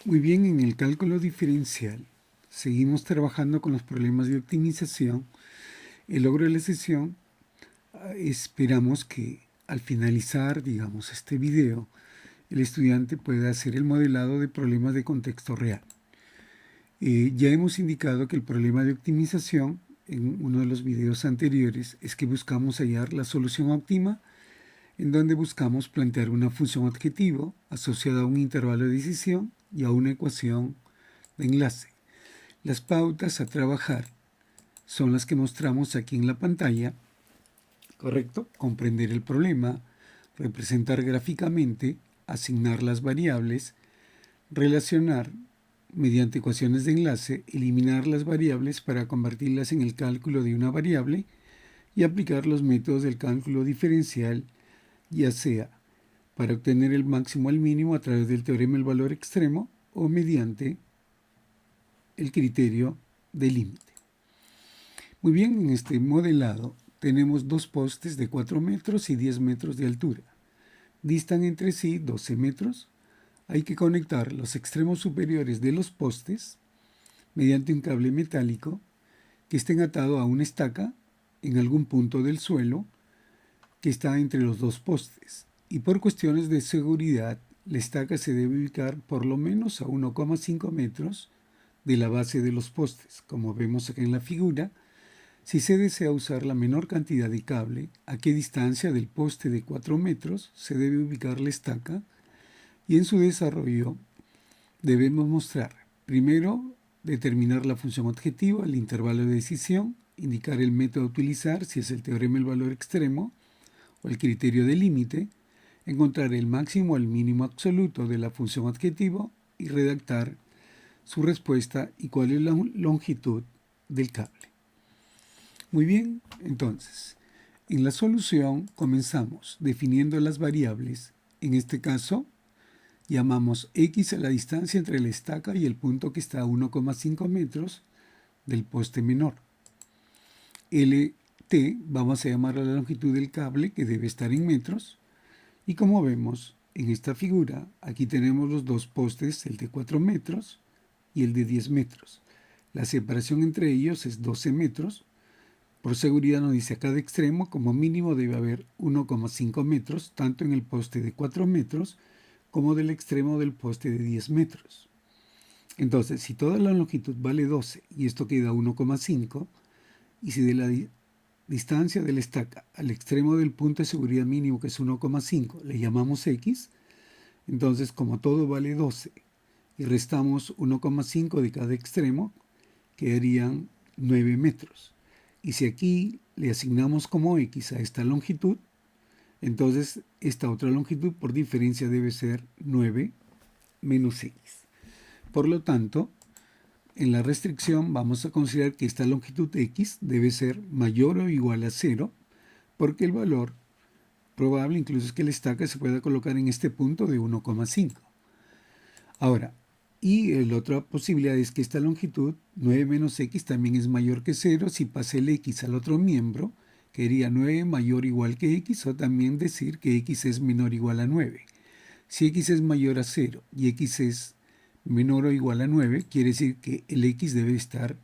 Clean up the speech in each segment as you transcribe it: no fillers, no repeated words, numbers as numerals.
Muy bien, en el cálculo diferencial seguimos trabajando con los problemas de optimización. El logro de la sesión, esperamos que al finalizar, digamos, este video, el estudiante pueda hacer el modelado de problemas de contexto real. Ya hemos indicado que el problema de optimización en uno de los videos anteriores es que buscamos hallar la solución óptima, en donde buscamos plantear una función objetivo asociada a un intervalo de decisión y a una ecuación de enlace. Las pautas a trabajar son las que mostramos aquí en la pantalla, ¿correcto? Comprender el problema, representar gráficamente, asignar las variables, relacionar mediante ecuaciones de enlace, eliminar las variables para convertirlas en el cálculo de una variable y aplicar los métodos del cálculo diferencial, ya sea para obtener el máximo al mínimo a través del teorema del valor extremo o mediante el criterio de límite. Muy bien, en este modelado tenemos dos postes de 4 metros y 10 metros de altura. Distan entre sí 12 metros. Hay que conectar los extremos superiores de los postes mediante un cable metálico que estén atado a una estaca en algún punto del suelo que está entre los dos postes. Y por cuestiones de seguridad, la estaca se debe ubicar por lo menos a 1,5 metros de la base de los postes. Como vemos aquí en la figura, si se desea usar la menor cantidad de cable, a qué distancia del poste de 4 metros se debe ubicar la estaca, y en su desarrollo debemos mostrar, primero, determinar la función objetiva, el intervalo de decisión, indicar el método a utilizar, si es el teorema del valor extremo o el criterio de límite, encontrar el máximo o el mínimo absoluto de la función objetivo y redactar su respuesta y cuál es la longitud del cable. Muy bien, entonces, en la solución comenzamos definiendo las variables. En este caso, llamamos x a la distancia entre la estaca y el punto que está a 1,5 metros del poste menor. LT vamos a llamar a la longitud del cable, que debe estar en metros. Y como vemos en esta figura, aquí tenemos los dos postes, el de 4 metros y el de 10 metros. La separación entre ellos es 12 metros. Por seguridad nos dice a cada extremo como mínimo debe haber 1,5 metros, tanto en el poste de 4 metros como del extremo del poste de 10 metros. Entonces, si toda la longitud vale 12 y esto queda 1,5, y si de la distancia de la estaca al extremo del punto de seguridad mínimo, que es 1,5, le llamamos x, entonces como todo vale 12 y restamos 1,5 de cada extremo, quedarían 9 metros. Y si aquí le asignamos como x a esta longitud, entonces esta otra longitud por diferencia debe ser 9 menos x. Por lo tanto, en la restricción vamos a considerar que esta longitud x debe ser mayor o igual a 0, porque el valor probable incluso es que la estaca se pueda colocar en este punto de 1,5. Ahora, y la otra posibilidad es que esta longitud, 9 menos x, también es mayor que 0 si pasa el x al otro miembro, que sería 9 mayor o igual que x, o también decir que x es menor o igual a 9. Si x es mayor a 0 y x es menor o igual a 9, quiere decir que el x debe estar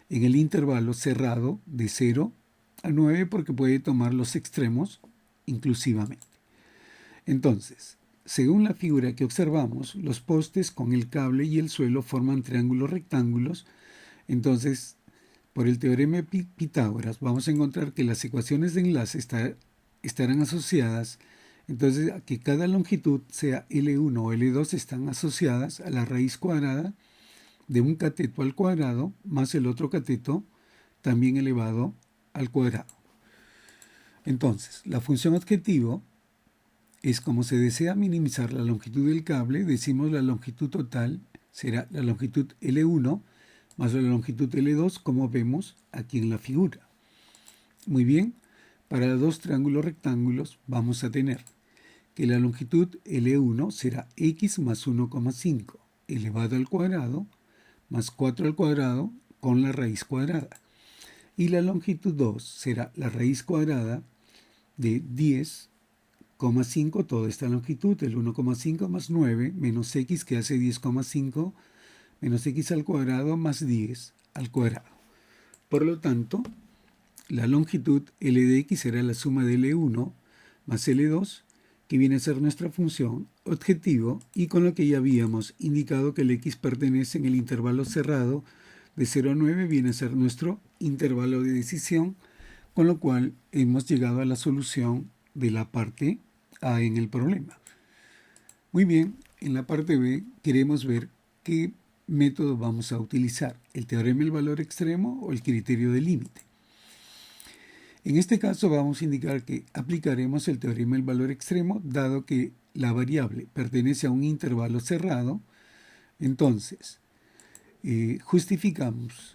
en el intervalo cerrado de 0 a 9 porque puede tomar los extremos inclusivamente. Entonces, según la figura que observamos, los postes con el cable y el suelo forman triángulos rectángulos. Entonces, por el teorema de Pitágoras, vamos a encontrar que las ecuaciones de enlace estarán asociadas. Entonces, a que cada longitud, sea L1 o L2, están asociadas a la raíz cuadrada de un cateto al cuadrado más el otro cateto también elevado al cuadrado. Entonces, la función objetivo es como se desea minimizar la longitud del cable, decimos la longitud total será la longitud L1 más la longitud L2, como vemos aquí en la figura. Muy bien, para los dos triángulos rectángulos vamos a tener que la longitud L1 será x más 1,5 elevado al cuadrado más 4 al cuadrado con la raíz cuadrada. Y la longitud 2 será la raíz cuadrada de 10 10,5 toda esta longitud, el 1,5 más 9 menos x que hace 10,5 menos x al cuadrado más 10 al cuadrado. Por lo tanto, la longitud L de x será la suma de L1 más L2, que viene a ser nuestra función objetivo y con lo que ya habíamos indicado que el x pertenece en el intervalo cerrado de 0 a 9, viene a ser nuestro intervalo de decisión, con lo cual hemos llegado a la solución de la parte A en el problema. Muy bien, en la parte B queremos ver qué método vamos a utilizar, el teorema del valor extremo o el criterio de límite. En este caso vamos a indicar que aplicaremos el teorema del valor extremo, dado que la variable pertenece a un intervalo cerrado. Entonces, justificamos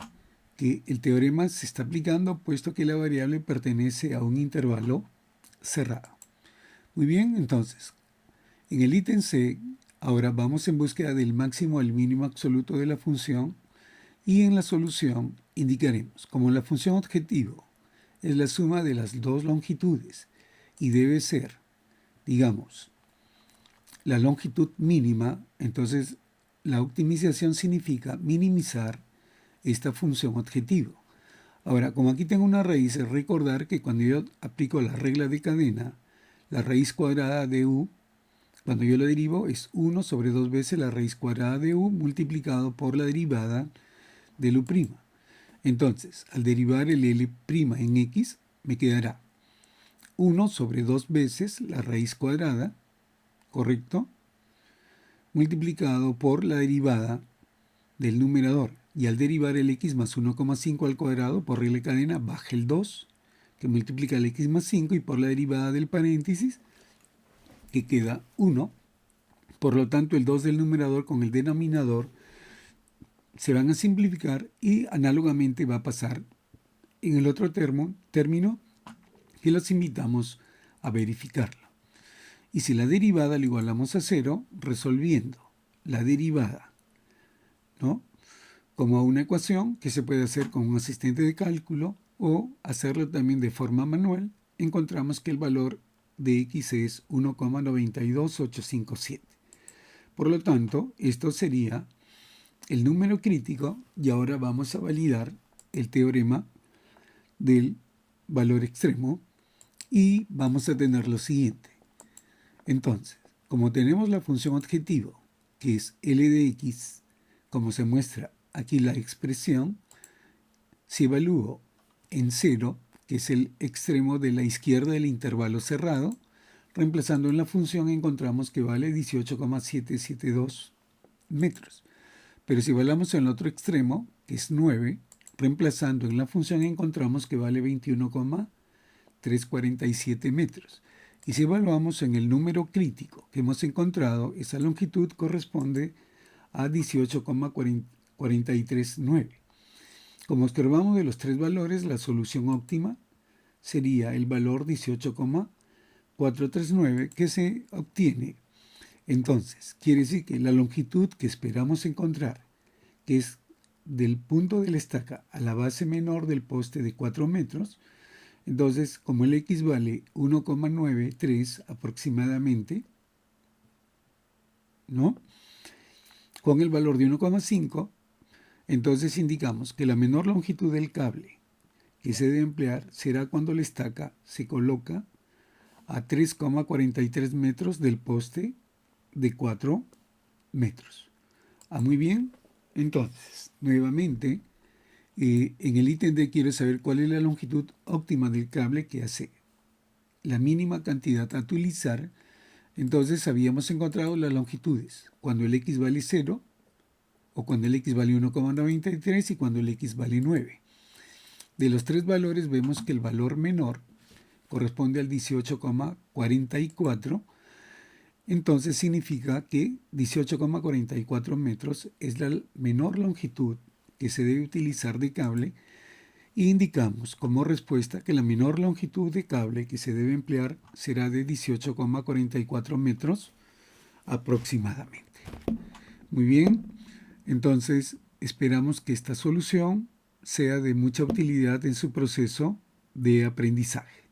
que el teorema se está aplicando puesto que la variable pertenece a un intervalo cerrado. Muy bien, entonces, en el ítem C, ahora vamos en búsqueda del máximo o el mínimo absoluto de la función y en la solución indicaremos, como la función objetivo es la suma de las dos longitudes y debe ser, digamos, la longitud mínima, entonces la optimización significa minimizar esta función objetivo. Ahora, como aquí tengo una raíz, es recordar que cuando yo aplico la regla de cadena, la raíz cuadrada de u, cuando yo la derivo, es 1 sobre 2 veces la raíz cuadrada de u multiplicado por la derivada del u'. Entonces, al derivar el L' en x, me quedará 1 sobre 2 veces la raíz cuadrada, ¿correcto? Multiplicado por la derivada del numerador. Y al derivar el x más 1,5 al cuadrado, por regla de cadena, baja el 2, que multiplica el x más 5, y por la derivada del paréntesis, que queda 1. Por lo tanto, el 2 del numerador con el denominador se van a simplificar y análogamente va a pasar en el otro término que los invitamos a verificarlo. Y si la derivada la igualamos a 0, resolviendo la derivada, ¿no?, como una ecuación que se puede hacer con un asistente de cálculo o hacerlo también de forma manual, encontramos que el valor de x es 1,92857. Por lo tanto, esto sería el número crítico y ahora vamos a validar el teorema del valor extremo y vamos a tener lo siguiente. Entonces, como tenemos la función objetivo, que es L de x, como se muestra aquí la expresión, si evalúo en 0, que es el extremo de la izquierda del intervalo cerrado, reemplazando en la función encontramos que vale 18,772 metros. Pero si evaluamos en el otro extremo, que es 9, reemplazando en la función encontramos que vale 21,347 metros. Y si evaluamos en el número crítico que hemos encontrado, esa longitud corresponde a 18,439. Como observamos de los tres valores, la solución óptima sería el valor 18,439 que se obtiene. Entonces, quiere decir que la longitud que esperamos encontrar, que es del punto de la estaca a la base menor del poste de 4 metros, entonces, como el x vale 1,93 aproximadamente, ¿no?, con el valor de 1,5, entonces indicamos que la menor longitud del cable que se debe emplear será cuando la estaca se coloca a 3,43 metros del poste de 4 metros. Muy bien, entonces, nuevamente, en el ítem D quiero saber cuál es la longitud óptima del cable que hace la mínima cantidad a utilizar. Entonces habíamos encontrado las longitudes cuando el x vale 0 o cuando el x vale 1,93 y cuando el x vale 9. De los tres valores vemos que el valor menor corresponde al 18,44. Entonces significa que 18,44 metros es la menor longitud que se debe utilizar de cable e indicamos como respuesta que la menor longitud de cable que se debe emplear será de 18,44 metros aproximadamente. Muy bien, entonces esperamos que esta solución sea de mucha utilidad en su proceso de aprendizaje.